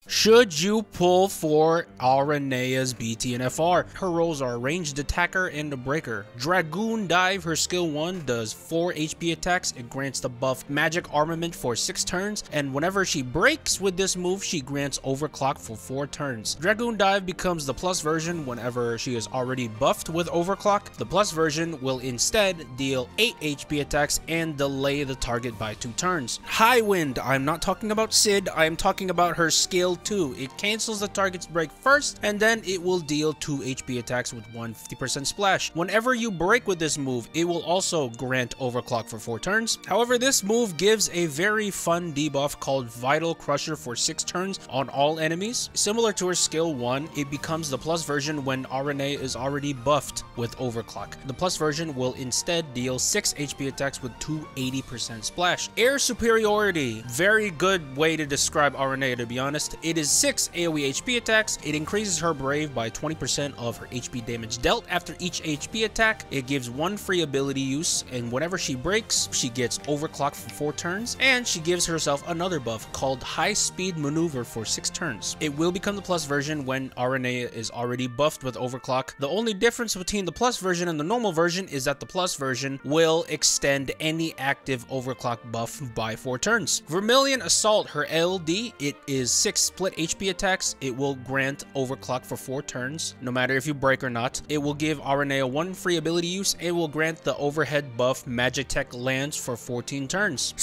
Should you pull for Aranea's BT and FR? Her roles are ranged attacker and a breaker. Dragoon Dive, her skill 1 does 4 HP attacks. It grants the buff magic armament for 6 turns, and whenever she breaks with this move, she grants overclock for 4 turns. Dragoon Dive becomes the plus version whenever she is already buffed with overclock. The plus version will instead deal 8 HP attacks and delay the target by 2 turns. High Wind, I'm not talking about Sid, I am talking about her skill 2. It cancels the target's break first, and then it will deal 2 HP attacks with 150% splash. Whenever you break with this move, it will also grant overclock for 4 turns. However, this move gives a very fun debuff called Vital Crusher for 6 turns on all enemies. Similar to her skill 1, it becomes the plus version when Aranea is already buffed with overclock. The plus version will instead deal 6 HP attacks with 280% splash. Air Superiority, very good way to describe Aranea, to be honest. It is 6 AoE HP attacks. It increases her Brave by 20% of her HP damage dealt after each HP attack. It gives 1 free ability use, and whenever she breaks, she gets overclock for 4 turns, and she gives herself another buff called High Speed Maneuver for 6 turns. It will become the plus version when Aranea is already buffed with overclock. The only difference between the plus version and the normal version is that the plus version will extend any active overclock buff by 4 turns. Vermilion Assault, her LD, it is 6 split HP attacks. It will grant overclock for 4 turns, no matter if you break or not. It will give Aranea 1 free ability use. It will grant the overhead buff Magic Tech Lance for 14 turns.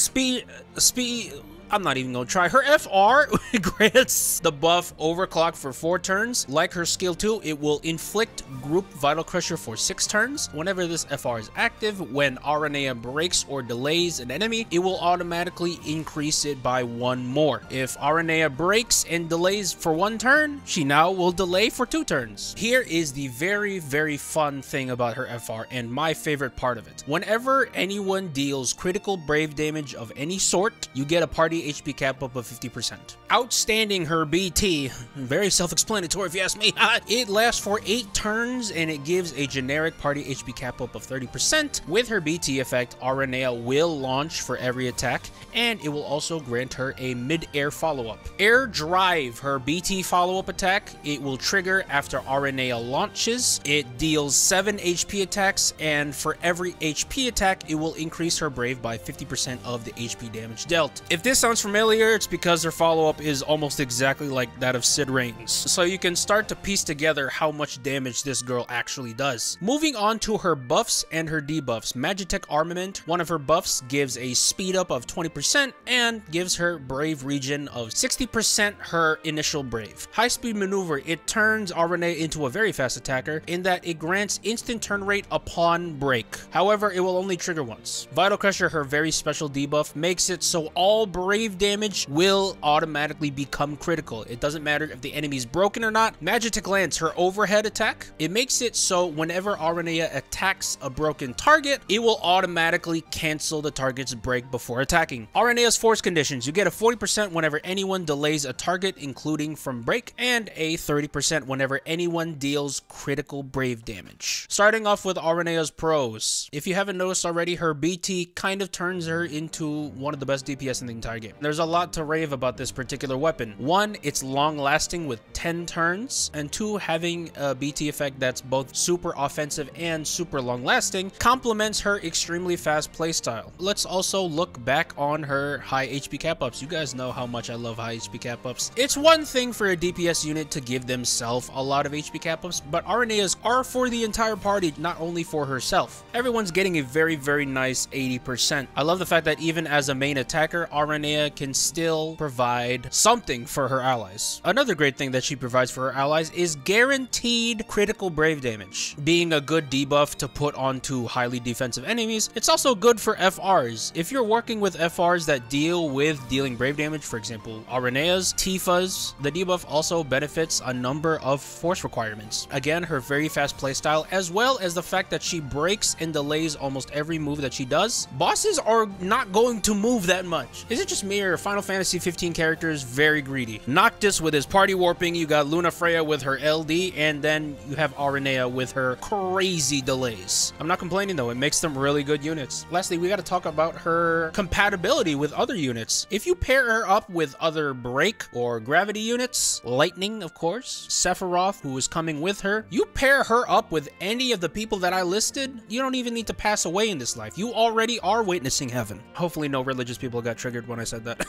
I'm not even gonna try. Her FR grants the buff Overclock for 4 turns. Like her skill 2, it will inflict Group Vital Crusher for 6 turns. Whenever this FR is active, when Aranea breaks or delays an enemy, it will automatically increase it by 1 more. If Aranea breaks and delays for 1 turn, she now will delay for 2 turns. Here is the very, very fun thing about her FR and my favorite part of it. Whenever anyone deals critical Brave damage of any sort, you get a party HP cap up of 50%. Outstanding, her BT, very self-explanatory if you ask me. It lasts for 8 turns and it gives a generic party HP cap up of 30%. With her BT effect, Aranea will launch for every attack, and it will also grant her a mid-air follow-up. Air Drive, her BT follow-up attack, it will trigger after Aranea launches. It deals 7 HP attacks, and for every HP attack, it will increase her Brave by 50% of the HP damage dealt. If this sounds familiar, it's because her follow-up is almost exactly like that of Sid Rayne's. So you can start to piece together how much damage this girl actually does. Moving on to her buffs and her debuffs. Magitech Armament, one of her buffs gives a speed up of 20% and gives her Brave regen of 60% her initial Brave. High Speed Maneuver, it turns Aranea into a very fast attacker in that it grants instant turn rate upon break. However, it will only trigger once. Vital Crusher, her very special debuff, makes it so all Brave damage will automatically become critical. It doesn't matter if the enemy is broken or not. Magitech Lance, her overhead attack, it makes it so whenever Aranea attacks a broken target, it will automatically cancel the target's break before attacking. Aranea's Force Conditions, you get a 40% whenever anyone delays a target, including from break, and a 30% whenever anyone deals critical Brave damage. Starting off with Aranea's pros. If you haven't noticed already, her BT kind of turns her into one of the best DPS in the entire game. There's a lot to rave about this particular weapon. 1, it's long lasting with 10 turns, and 2, having a BT effect that's both super offensive and super long lasting complements her extremely fast playstyle. Let's also look back on her high HP cap ups. You guys know how much I love high HP cap ups. It's one thing for a DPS unit to give themselves a lot of HP cap ups, but Aranea's are for the entire party, not only for herself. Everyone's getting a very, very nice 80%. I love the fact that even as a main attacker, Aranea can still provide something for her allies. Another great thing that she provides for her allies is guaranteed critical Brave damage. Being a good debuff to put onto highly defensive enemies, it's also good for FRs. If you're working with FRs that deal with dealing Brave damage, for example, Aranea's, Tifa's, the debuff also benefits a number of force requirements. Again, her very fast playstyle, as well as the fact that she breaks and delays almost every move that she does. Bosses are not going to move that much. Is it just me, are Final Fantasy 15 characters very greedy. Noctis with his party warping, you got Lunafreya with her LD, and then you have Aranea with her crazy delays. I'm not complaining though, it makes them really good units. Lastly, we got to talk about her compatibility with other units. If you pair her up with other break or gravity units, lightning of course, Sephiroth who is coming with her, you pair her up with any of the people that I listed, you don't even need to pass away in this life. You already are witnessing heaven. Hopefully no religious people got triggered when I said that.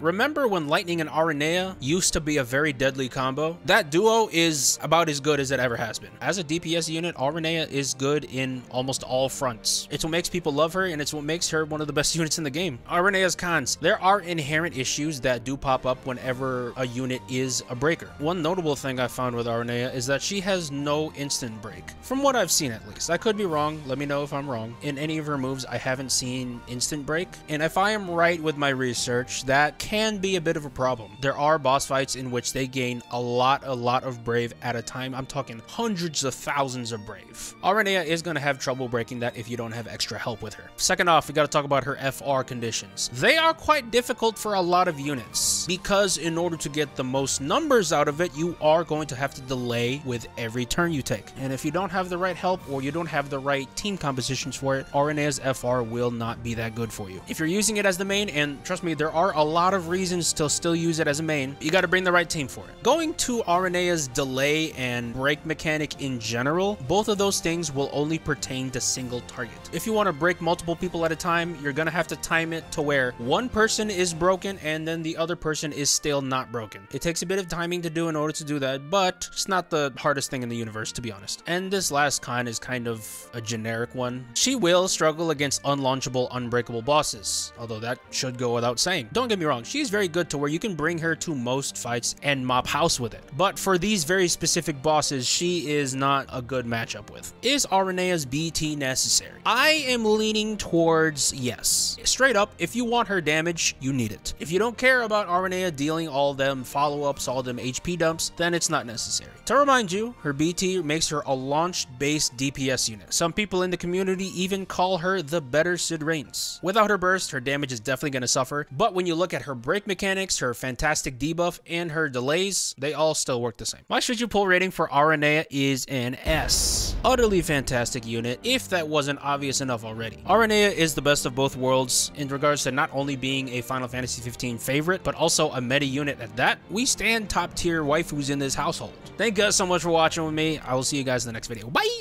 Remember when Lightning and Aranea used to be a very deadly combo? That duo is about as good as it ever has been. As a DPS unit, Aranea is good in almost all fronts. It's what makes people love her, and it's what makes her one of the best units in the game. Aranea's cons. There are inherent issues that do pop up whenever a unit is a breaker. One notable thing I found with Aranea is that she has no instant break. From what I've seen at least. I could be wrong. Let me know if I'm wrong. In any of her moves, I haven't seen instant break. And if I am right with my research, that can be a bit of a problem. There are boss fights in which they gain a lot of brave at a time. I'm talking hundreds of thousands of brave. Aranea is going to have trouble breaking that if you don't have extra help with her. Second off, we got to talk about her FR conditions. They are quite difficult for a lot of units because in order to get the most numbers out of it, you are going to have to delay with every turn you take. And if you don't have the right help or you don't have the right team compositions for it, Aranea's FR will not be that good for you. If you're using it as the main, and trust me, there are a lot of reasons to still use it as a main, you got to bring the right team for it. Going to Aranea's delay and break mechanic in general, both of those things will only pertain to single target. If you want to break multiple people at a time, you're going to have to time it to where one person is broken and then the other person is still not broken. It takes a bit of timing to do in order to do that, but it's not the hardest thing in the universe, to be honest. And this last con is kind of a generic one. She will struggle against unlaunchable, unbreakable bosses, although that should go without saying. Don't get me wrong, she's very good to where you can bring her to most fights and mop house with it. But for these very specific bosses, she is not a good matchup with. Is Aranea's BT necessary? I am leaning towards yes. Straight up, if you want her damage, you need it. If you don't care about Aranea dealing all them follow-ups, all them HP dumps, then it's not necessary. To remind you, her BT makes her a launch-based DPS unit. Some people in the community even call her the better Sid Raynes. Without her burst, her damage is definitely going to suffer, but when you look at her break mechanics, her fantastic debuff, and her delays, they all still work the same. My should you pull rating for Aranea is an S. Utterly fantastic unit, if that wasn't obvious enough already. Aranea is the best of both worlds in regards to not only being a Final Fantasy 15 favorite, but also a meta unit at that. We stand top tier waifus in this household. Thank you guys so much for watching with me. I will see you guys in the next video. Bye!